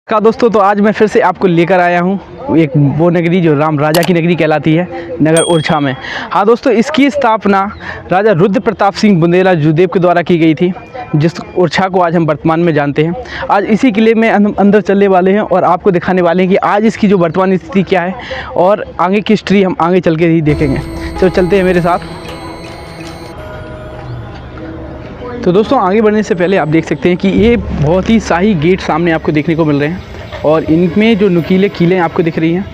का दोस्तों, तो आज मैं फिर से आपको लेकर आया हूँ एक वो नगरी जो राम राजा की नगरी कहलाती है, नगर ओरछा में। हाँ दोस्तों, इसकी स्थापना राजा रुद्र प्रताप सिंह बुंदेला जुदेव के द्वारा की गई थी, जिस ओरछा को आज हम वर्तमान में जानते हैं। आज इसी किले में हम अंदर चलने वाले हैं और आपको दिखाने वाले हैं कि आज इसकी जो वर्तमान स्थिति क्या है और आगे की हिस्ट्री हम आगे चल के ही देखेंगे। तो चलते हैं मेरे साथ। तो दोस्तों, आगे बढ़ने से पहले आप देख सकते हैं कि ये बहुत ही शाही गेट सामने आपको देखने को मिल रहे हैं और इनमें जो नुकीले कीलें आपको दिख रही हैं,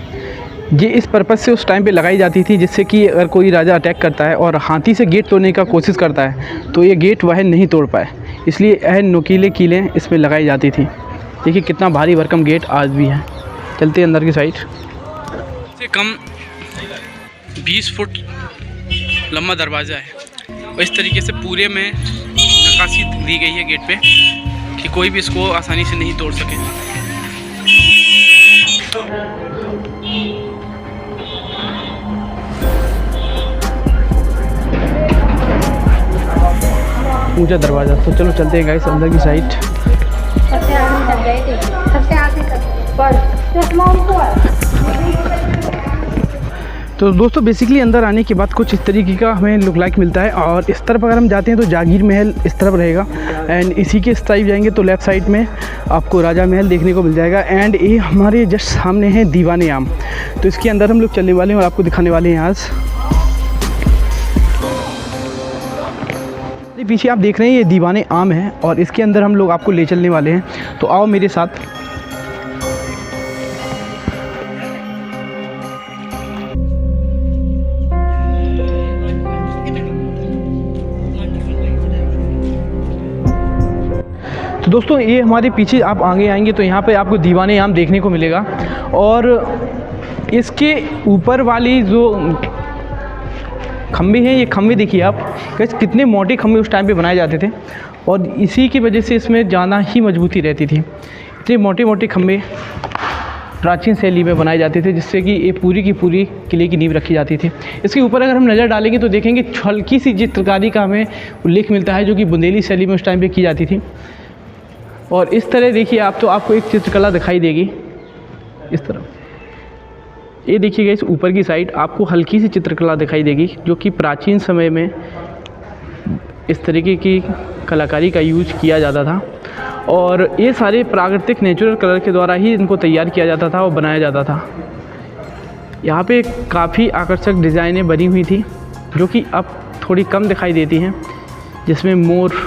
ये इस पर्पज़ से उस टाइम पे लगाई जाती थी जिससे कि अगर कोई राजा अटैक करता है और हाथी से गेट तोड़ने का कोशिश करता है तो ये गेट वह नहीं तोड़ पाए, इसलिए यह नुकीले कीलें इसमें लगाई जाती थी। देखिए कितना भारी भरकम गेट आज भी है। चलते हैं अंदर की साइड। से कम 20 फुट लंबा दरवाज़ा है और इस तरीके से पूरे में नक्काशी दी गई है गेट पे कि कोई भी इसको आसानी से नहीं तोड़ सके। ऊंचा दरवाज़ा। तो चलो चलते हैं गाइस अंदर की साइड। सबसे आगे तक गए थे, सबसे आगे तक पर तो दोस्तों बेसिकली अंदर आने के बाद कुछ इस तरीके का हमें लुक लाइक मिलता है और इस तरफ अगर हम जाते हैं तो जागीर महल इस तरफ रहेगा एंड इसी के इस टाइप जाएंगे तो लेफ़्ट साइड में आपको राजा महल देखने को मिल जाएगा एंड ये हमारे जस्ट सामने है दीवाने आम। तो इसके अंदर हम लोग चलने वाले हैं और आपको दिखाने वाले हैं आज। पीछे आप देख रहे हैं ये दीवाने आम है और इसके अंदर हम लोग आपको ले चलने वाले हैं, तो आओ मेरे साथ। तो दोस्तों ये हमारे पीछे आप आगे आएंगे तो यहाँ पे आपको दीवाने आम देखने को मिलेगा और इसके ऊपर वाली जो खम्भे हैं, ये खम्भे देखिए आप कैसे कितने मोटे खम्भे उस टाइम पे बनाए जाते थे और इसी की वजह से इसमें ज़्यादा ही मजबूती रहती थी। इतने मोटे मोटे खम्भे प्राचीन शैली में बनाए जाते थे जिससे कि ये पूरी की पूरी किले की नींव रखी जाती थी। इसके ऊपर अगर हम नज़र डालेंगे तो देखेंगे हल्की सी चित्रकारी का हमें उल्लेख मिलता है जो कि बुंदेली शैली में उस टाइम पर की जाती थी। और इस तरह देखिए आप, तो आपको एक चित्रकला दिखाई देगी इस तरह। ये देखिएगा इस ऊपर की साइड आपको हल्की सी चित्रकला दिखाई देगी जो कि प्राचीन समय में इस तरीके की कलाकारी का यूज किया जाता था और ये सारे प्राकृतिक नेचुरल कलर के द्वारा ही इनको तैयार किया जाता था और बनाया जाता था। यहाँ पे काफ़ी आकर्षक डिज़ाइनें बनी हुई थी जो कि अब थोड़ी कम दिखाई देती हैं, जिसमें मोर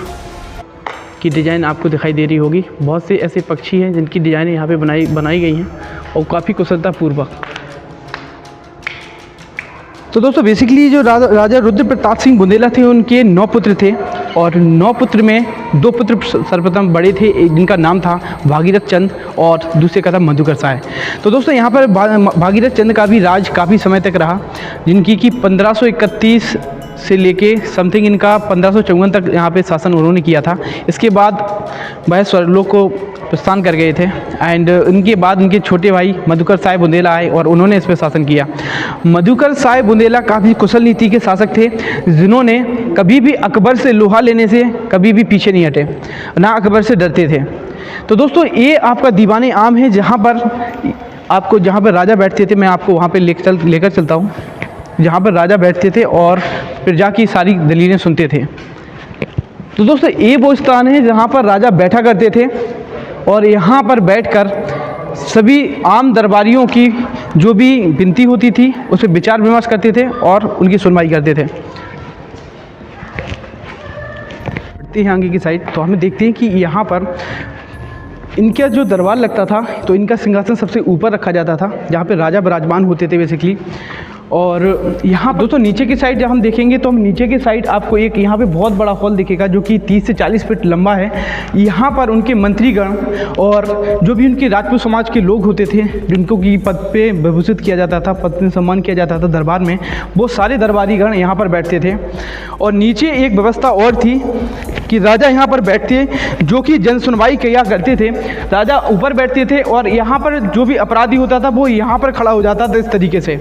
की डिज़ाइन आपको दिखाई दे रही होगी। बहुत से ऐसे पक्षी हैं जिनकी डिज़ाइनें यहाँ पे बनाई गई हैं और काफ़ी कुशलतापूर्वक। तो दोस्तों बेसिकली जो राजा रुद्र प्रताप सिंह बुंदेला थे उनके 9 पुत्र थे और 9 पुत्र में 2 पुत्र सर्वप्रथम बड़े थे, एक जिनका नाम था भागीरथ चंद और दूसरे का था मधुकर साय। तो दोस्तों यहाँ पर भागीरथ चंद का भी राज काफ़ी समय तक रहा, जिनकी कि 1531 से लेके समथिंग इनका 1554 तक यहाँ पे शासन उन्होंने किया था। इसके बाद वह स्वर्गलोक को प्रस्थान कर गए थे एंड उनके बाद उनके छोटे भाई मधुकर साय बुंदेला आए और उन्होंने इस पर शासन किया। मधुकर साय बुंदेला काफ़ी कुशल नीति के शासक थे जिन्होंने कभी भी अकबर से लोहा लेने से कभी भी पीछे नहीं हटे, ना अकबर से डरते थे। तो दोस्तों ये आपका दीवाने आम है जहाँ पर राजा बैठते थे। मैं आपको वहाँ पर लेकर चलता हूँ जहाँ पर राजा बैठते थे और प्रजा की सारी दलीलें सुनते थे। तो दोस्तों ये वो स्थान है जहाँ पर राजा बैठा करते थे और यहाँ पर बैठकर सभी आम दरबारियों की जो भी विनती होती थी उस पर विचार विमर्श करते थे और उनकी सुनवाई करते थे। बढ़ते हैं आगे की साइड तो हमें देखते हैं कि यहाँ पर इनका जो दरबार लगता था तो इनका सिंहासन सबसे ऊपर रखा जाता था जहाँ पे राजा विराजमान होते थे बेसिकली। और यहाँ दोस्तों नीचे की साइड जब हम देखेंगे तो हम नीचे की साइड आपको एक यहाँ पे बहुत बड़ा हॉल दिखेगा जो कि 30 से 40 फीट लंबा है। यहाँ पर उनके मंत्रीगण और जो भी उनके राजपूत समाज के लोग होते थे जिनको कि पद पे विभूषित किया जाता था, पद पे सम्मान किया जाता था दरबार में, वो सारे दरबारीगण यहाँ पर बैठते थे। और नीचे एक व्यवस्था और थी कि राजा यहाँ पर बैठते जो कि जन सुनवाई किया करते थे। राजा ऊपर बैठते थे और यहाँ पर जो भी अपराधी होता था वो यहाँ पर खड़ा हो जाता था इस तरीके से।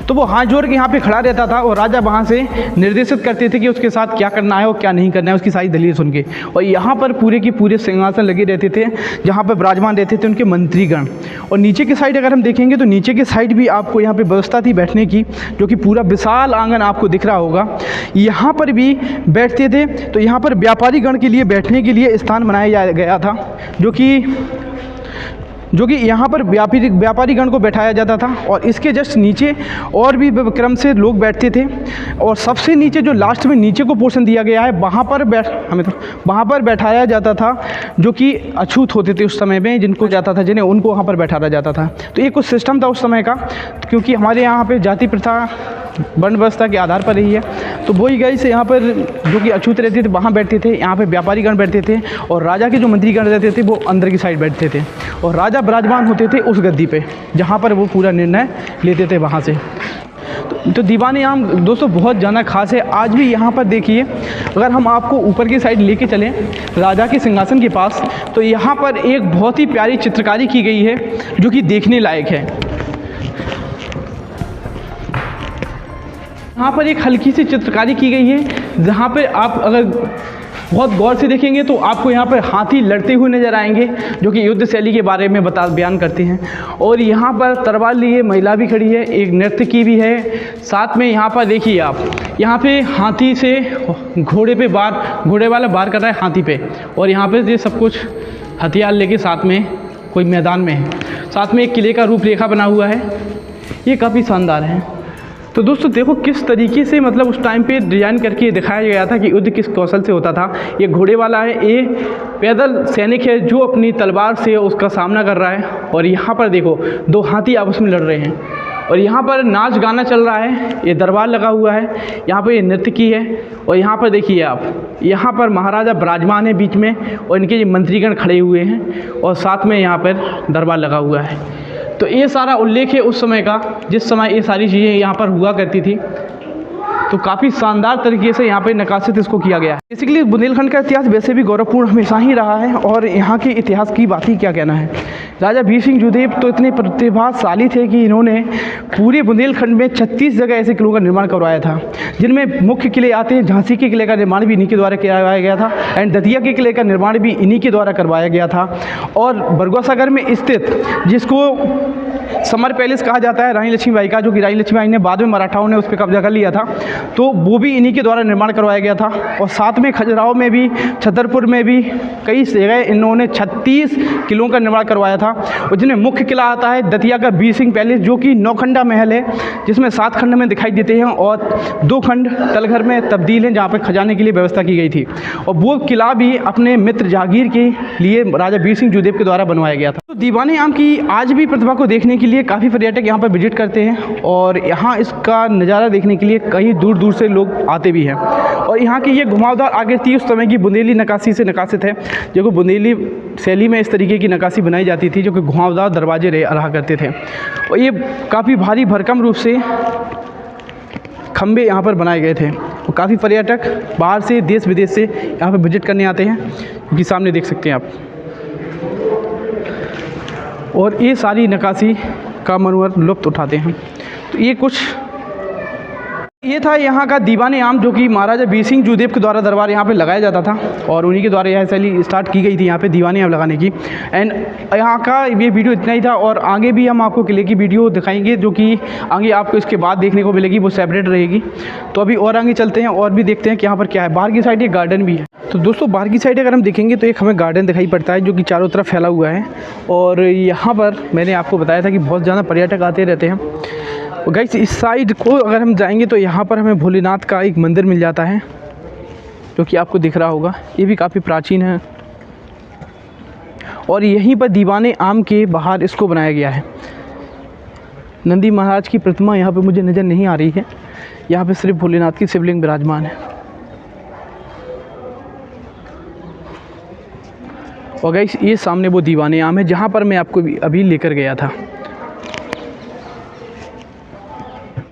तो वो हाथ जोड़ के यहाँ पे खड़ा रहता था और राजा वहाँ से निर्देशित करते थे कि उसके साथ क्या करना है और क्या नहीं करना है, उसकी सारी दलील सुन के। और यहाँ पर पूरे के पूरे सिंहासन लगे रहते थे जहाँ पर विराजमान रहते थे उनके मंत्रीगण। और नीचे की साइड अगर हम देखेंगे तो नीचे की साइड भी आपको यहाँ पे व्यवस्था थी बैठने की, जो कि पूरा विशाल आंगन आपको दिख रहा होगा। यहाँ पर भी बैठते थे। तो यहाँ पर व्यापारी गण के लिए बैठने के लिए स्थान बनाया गया था, जो कि यहाँ पर व्यापारी गण को बैठाया जाता था। और इसके जस्ट नीचे और भी क्रम से लोग बैठते थे। और सबसे नीचे जो लास्ट में नीचे को पोर्शन दिया गया है वहाँ पर बैठाया जाता था जो कि अछूत होते थे उस समय में, जिनको जाता था जिन्हें उनको वहाँ पर बैठाया जाता था। तो ये कुछ सिस्टम था उस समय का, क्योंकि हमारे यहाँ पे जाति प्रथा वर्ण व्यवस्था के आधार पर रही है। तो वही गई से यहाँ पर जो कि अछूत रहते थे वहाँ बैठते थे, यहाँ पे व्यापारी गण बैठते थे और राजा के जो मंत्रीगण रहते थे वो अंदर की साइड बैठते थे और राजा विराजमान होते थे उस गद्दी पे जहाँ पर वो पूरा निर्णय लेते थे वहाँ से। तो दीवाने आम दोस्तों बहुत ज़्यादा खास है। आज भी यहाँ पर देखिए, अगर हम आपको ऊपर की साइड लेके चलें राजा के सिंहासन के पास, तो यहाँ पर एक बहुत ही प्यारी चित्रकारी की गई है जो कि देखने लायक है। यहाँ पर एक हल्की सी चित्रकारी की गई है जहाँ पे आप अगर बहुत गौर से देखेंगे तो आपको यहाँ पर हाथी लड़ते हुए नजर आएंगे, जो कि युद्ध शैली के बारे में बयान करते हैं। और यहाँ पर तलवार लिए महिला भी खड़ी है, एक नर्तकी भी है। साथ में यहाँ पर देखिए आप, यहाँ पे हाथी से घोड़े वाला वार कर रहा है हाथी पे। और यहाँ पे ये सब कुछ हथियार लेके साथ में कोई मैदान में है। साथ में एक किले का रूपरेखा बना हुआ है, ये काफ़ी शानदार है। तो दोस्तों देखो किस तरीके से मतलब उस टाइम पे डिजाइन करके दिखाया गया था कि युद्ध किस कौशल से होता था। ये घोड़े वाला है, ये पैदल सैनिक है जो अपनी तलवार से उसका सामना कर रहा है। और यहाँ पर देखो दो हाथी आपस में लड़ रहे हैं और यहाँ पर नाच गाना चल रहा है, ये दरबार लगा हुआ है, यहाँ पर ये नृत्य है। और यहाँ पर देखिए आप, यहाँ पर महाराजा विराजमान है बीच में और इनके मंत्रीगण खड़े हुए हैं और साथ में यहाँ पर दरबार लगा हुआ है। तो ये सारा उल्लेख है उस समय का, जिस समय ये सारी चीज़ें यहाँ पर हुआ करती थी। तो काफ़ी शानदार तरीके से यहाँ पे नक्काशित इसको किया गया है। बेसिकली बुंदेलखंड का इतिहास वैसे भी गौरवपूर्ण हमेशा ही रहा है और यहाँ के इतिहास की बात ही क्या कहना है। राजा वीर सिंह जुदेव तो इतने प्रतिभाशाली थे कि इन्होंने पूरे बुंदेलखंड में 36 जगह ऐसे किलों का निर्माण करवाया था, जिनमें मुख्य किले आते हैं। झांसी के किले का निर्माण भी इन्हीं के द्वारा करवाया गया था एंड दतिया के किले का निर्माण भी इन्हीं के द्वारा करवाया गया था। और बरगुआ सागर में स्थित, जिसको समर पैलेस कहा जाता है रानी लक्ष्मीबाई का, जो कि रानी लक्ष्मीबाई ने बाद में मराठाओं ने उस पर कब्जा कर लिया था, तो वो भी इन्हीं के द्वारा निर्माण करवाया गया था। और साथ में खजुराहो में भी, छतरपुर में भी कई जगह इन्होंने 36 किलों का निर्माण करवाया था। और जिनमें मुख्य किला आता है दतिया का वीर सिंह पैलेस, जो कि 9 खंडा महल है, जिसमें 7 खंड में दिखाई देते हैं और 2 खंड तलघर में तब्दील हैं, जहाँ पर खजाने के लिए व्यवस्था की गई थी। और वो किला भी अपने मित्र जहांगीर के लिए राजा वीर सिंह जुदेव के द्वारा बनवाया गया था। तो दीवाने आम की आज भी प्रतिभा को देखने के लिए काफ़ी पर्यटक यहाँ पर विजिट करते हैं और यहाँ इसका नज़ारा देखने के लिए कई दूर दूर से लोग आते भी हैं। और यहाँ की ये घुमावदार आकृति उस समय की बुंदेली नक्काशी से नक्काशित है, जो कि बुंदेली शैली में इस तरीके की नक्काशी बनाई जाती थी, जो कि घुमावदार दरवाजे रहा करते थे। और ये काफ़ी भारी भरकम रूप से खंबे यहाँ पर बनाए गए थे और काफ़ी पर्यटक बाहर से, देश विदेश से यहाँ पर विजिट करने आते हैं, कि सामने देख सकते हैं आप। और ये सारी नक्काशी का मनोहर लुत्फ़ उठाते हैं। तो ये था यहाँ का दीवाने आम, जो कि महाराजा वीर सिंह जुदेव के द्वारा दरबार यहाँ पे लगाया जाता था और उन्हीं के द्वारा यह शैली स्टार्ट की गई थी यहाँ पे दीवाने आम लगाने की। एंड यहाँ का ये वीडियो इतना ही था और आगे भी हम आपको किले की वीडियो दिखाएंगे, जो कि आगे आपको इसके बाद देखने को मिलेगी, वो सेपरेट रहेगी। तो अभी और आगे चलते हैं और भी देखते हैं कि यहाँ पर क्या है। बाहर की साइड एक गार्डन भी है। तो दोस्तों बाहर की साइड अगर हम देखेंगे तो एक हमें गार्डन दिखाई पड़ता है, जो कि चारों तरफ फैला हुआ है। और यहाँ पर मैंने आपको बताया था कि बहुत ज़्यादा पर्यटक आते रहते हैं। और गाइस इस साइड को अगर हम जाएंगे तो यहाँ पर हमें भोलेनाथ का एक मंदिर मिल जाता है, जो कि आपको दिख रहा होगा। ये भी काफ़ी प्राचीन है और यहीं पर दीवाने आम के बाहर इसको बनाया गया है। नंदी महाराज की प्रतिमा यहाँ पे मुझे नज़र नहीं आ रही है, यहाँ पे सिर्फ भोलेनाथ की शिवलिंग विराजमान है। और गाइस ये सामने वो दीवाने आम है जहाँ पर मैं आपको अभी लेकर गया था।